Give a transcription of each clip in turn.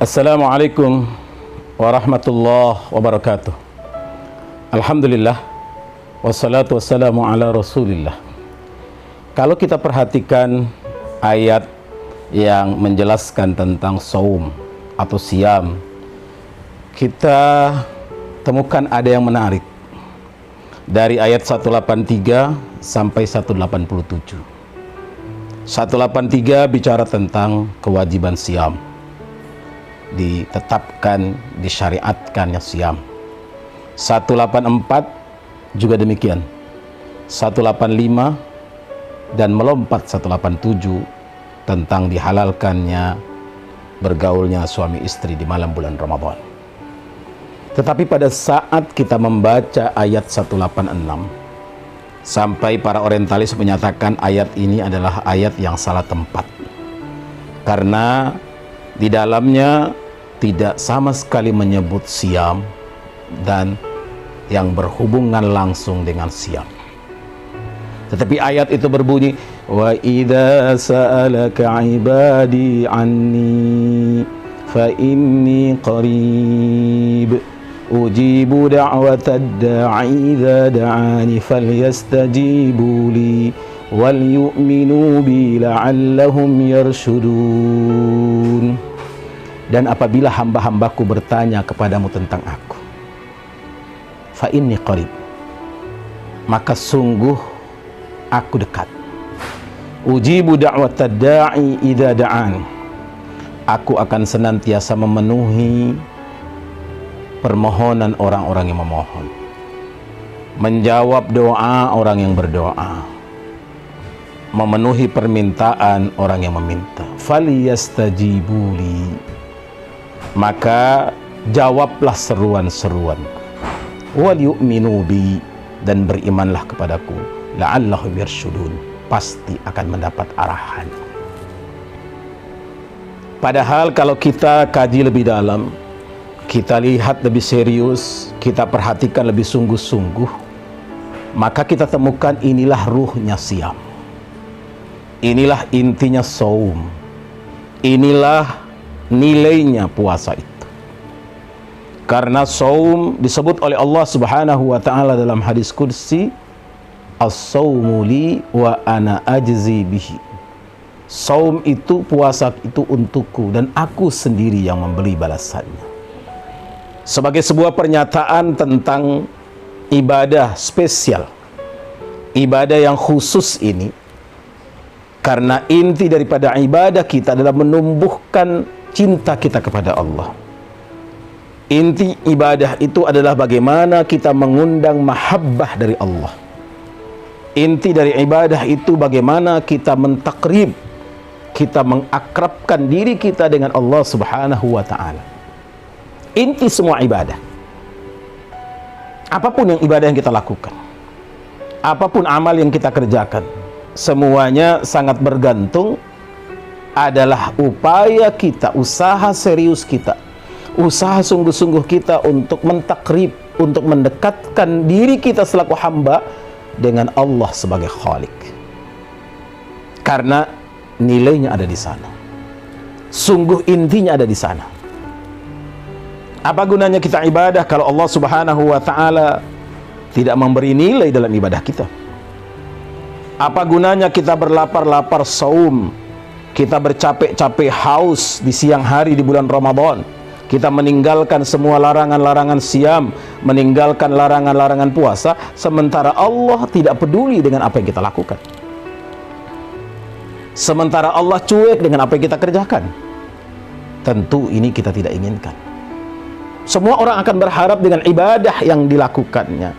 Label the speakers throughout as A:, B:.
A: Assalamualaikum warahmatullahi wabarakatuh. Alhamdulillah, wassalatu wassalamu ala rasulillah. Kalau kita perhatikan ayat yang menjelaskan tentang saum atau siam, kita temukan ada yang menarik dari ayat 183 sampai 187. 183 bicara tentang kewajiban siam, ditetapkan, disyariatkannya siam. 184 juga demikian. 185 dan melompat 187 tentang dihalalkannya bergaulnya suami istri di malam bulan Ramadan. Tetapi pada saat kita membaca ayat 186 sampai para orientalis menyatakan ayat ini adalah ayat yang salah tempat, karena di dalamnya tidak sama sekali menyebut siam dan yang berhubungan langsung dengan siam. Tetapi ayat itu berbunyi, wa idza sa'alaka ibadi anni fa inni qarib ujibu da'watad da'i idza da'ani falyastajibu li wal yu'minu bi la'allahum yarshudun. Dan apabila hamba-hambaku bertanya kepadamu tentang aku, fa inni qarib, maka sungguh aku dekat. Ujibu da'watad da'i idza da'an, aku akan senantiasa memenuhi permohonan orang-orang yang memohon, menjawab doa orang yang berdoa, memenuhi permintaan orang yang meminta. Faliyastajibuli, maka jawablah seruan-seruan. Wal yu'minu bi, dan berimanlah kepadaku. La'allahum yarshudun, pasti akan mendapat arahan. Padahal kalau kita kaji lebih dalam, kita lihat lebih serius, kita perhatikan lebih sungguh-sungguh, maka kita temukan inilah ruhnya siam. Inilah intinya saum. Inilah nilainya puasa itu. Karena saum disebut oleh Allah Subhanahu wa taala dalam hadis qudsi, as-saumu li wa ana ajzi bihi. Saum itu, puasa itu untukku dan aku sendiri yang memberi balasannya. Sebagai sebuah pernyataan tentang ibadah spesial, ibadah yang khusus ini, karena inti daripada ibadah kita adalah menumbuhkan cinta kita kepada Allah. Inti ibadah itu adalah bagaimana kita mengundang mahabbah dari Allah. Inti dari ibadah itu bagaimana kita mentakrib, kita mengakrabkan diri kita dengan Allah Subhanahu wa ta'ala. Inti semua ibadah, apapun yang ibadah yang kita lakukan, apapun amal yang kita kerjakan, semuanya sangat bergantung adalah upaya kita, usaha serius kita, usaha sungguh-sungguh kita untuk mentakrib, untuk mendekatkan diri kita selaku hamba dengan Allah sebagai Khalik. Karena nilainya ada di sana, sungguh intinya ada di sana. Apa gunanya kita ibadah kalau Allah Subhanahu wa ta'ala tidak memberi nilai dalam ibadah kita? Apa gunanya kita berlapar-lapar saum, kita bercapek-capek haus di siang hari di bulan Ramadan, kita meninggalkan semua larangan-larangan siam, meninggalkan larangan-larangan puasa, sementara Allah tidak peduli dengan apa yang kita lakukan, sementara Allah cuek dengan apa yang kita kerjakan? Tentu ini kita tidak inginkan. Semua orang akan berharap dengan ibadah yang dilakukannya,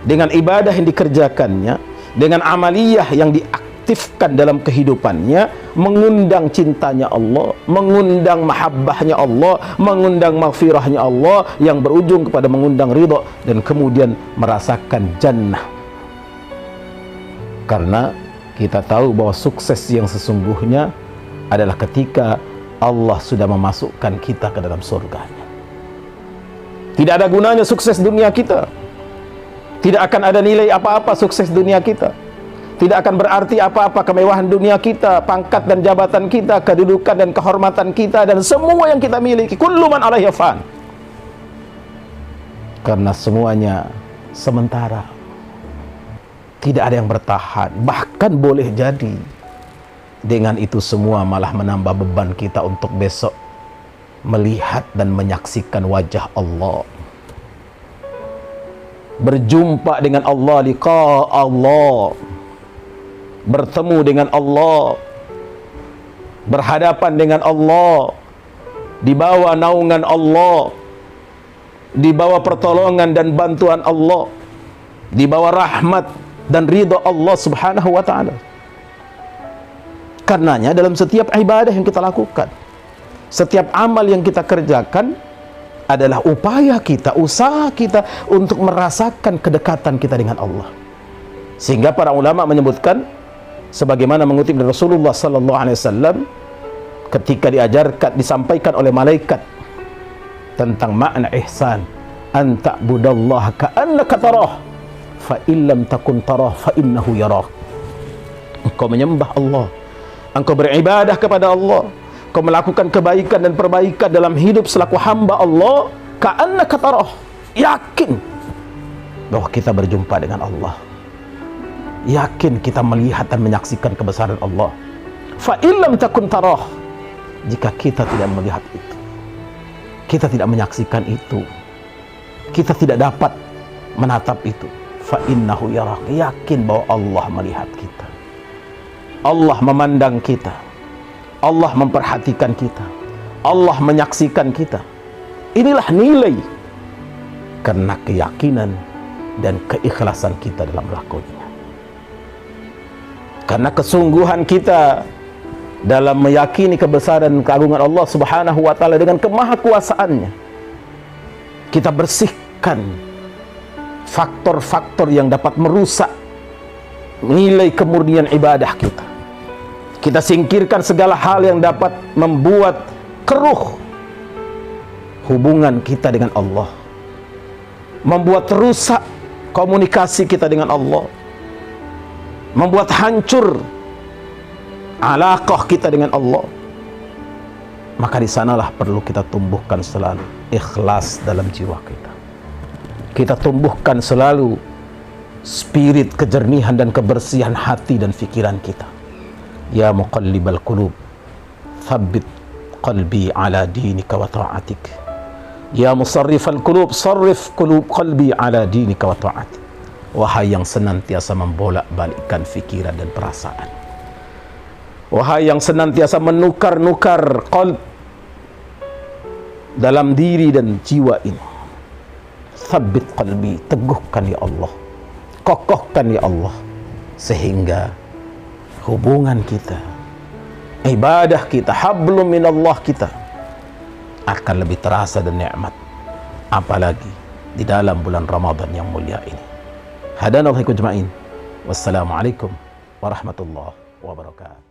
A: dengan ibadah yang dikerjakannya, dengan amaliyah yang diaktifkan dalam kehidupannya, mengundang cintanya Allah, mengundang mahabbahnya Allah, mengundang maghfirahnya Allah, yang berujung kepada mengundang ridha dan kemudian merasakan jannah. Karena kita tahu bahwa sukses yang sesungguhnya adalah ketika Allah sudah memasukkan kita ke dalam surganya. Tidak ada gunanya sukses dunia kita, tidak akan ada nilai apa-apa sukses dunia kita, Tidak akan berarti apa-apa kemewahan dunia kita, pangkat dan jabatan kita, kedudukan dan kehormatan kita, dan semua yang kita miliki. Kullu man 'alaiha fan. Karena semuanya sementara. Tidak ada yang bertahan. Bahkan boleh jadi dengan itu semua malah menambah beban kita untuk besok melihat dan menyaksikan wajah Allah. Berjumpa dengan Allah, liqa Allah. Bertemu dengan Allah, berhadapan dengan Allah, di bawah naungan Allah, di bawah pertolongan dan bantuan Allah, di bawah rahmat dan ridha Allah subhanahu wa ta'ala. Karenanya dalam setiap ibadah yang kita lakukan, setiap amal yang kita kerjakan adalah upaya kita, usaha kita untuk merasakan kedekatan kita dengan Allah. Sehingga para ulama menyebutkan, sebagaimana mengutip dari Rasulullah sallallahu alaihi wasallam ketika disampaikan oleh malaikat tentang makna ihsan, an ta'budallaha ka'annaka tarah fa illam takun tarah fa innahu yarah. Engkau menyembah Allah, engkau beribadah kepada Allah, engkau melakukan kebaikan dan perbaikan dalam hidup selaku hamba Allah, ka'annaka tarah, yakin bahwa kita berjumpa dengan Allah, yakin kita melihat dan menyaksikan kebesaran Allah. Fa illam takun tarah, jika kita tidak melihat itu, kita tidak menyaksikan itu, kita tidak dapat menatap itu, fa innahu yarah, yakin bahwa Allah melihat kita, Allah memandang kita, Allah memperhatikan kita, Allah menyaksikan kita. Inilah nilai karena keyakinan dan keikhlasan kita dalam melakukannya. Karena kesungguhan kita dalam meyakini kebesaran dan keagungan Allah subhanahu wa ta'ala dengan kemahakuasaannya, kita bersihkan faktor-faktor yang dapat merusak nilai kemurnian ibadah kita. Kita singkirkan segala hal yang dapat membuat keruh hubungan kita dengan Allah, membuat rusak komunikasi kita dengan Allah, membuat hancur alaqah kita dengan Allah. Maka di sanalah perlu kita tumbuhkan selalu ikhlas dalam jiwa kita. Kita tumbuhkan selalu spirit kejernihan dan kebersihan hati dan pikiran kita. Ya muqallibal qulub, thabbit qalbi ala dinika wa ta'atik. Ya musarrifal qulub, sarrif qalbi ala dinika wa ta'atik. Wahai yang senantiasa membolak-balikkan fikiran dan perasaan, wahai yang senantiasa menukar-nukar qalb dalam diri dan jiwa ini, tsabbit qalbi, teguhkan ya Allah, kokohkan ya Allah, sehingga hubungan kita, ibadah kita, hablum minallah kita akan lebih terasa dan nikmat, apalagi di dalam bulan Ramadan yang mulia ini. Hadanallahu ijma'in. Wassalamualaikum warahmatullahi wabarakatuh.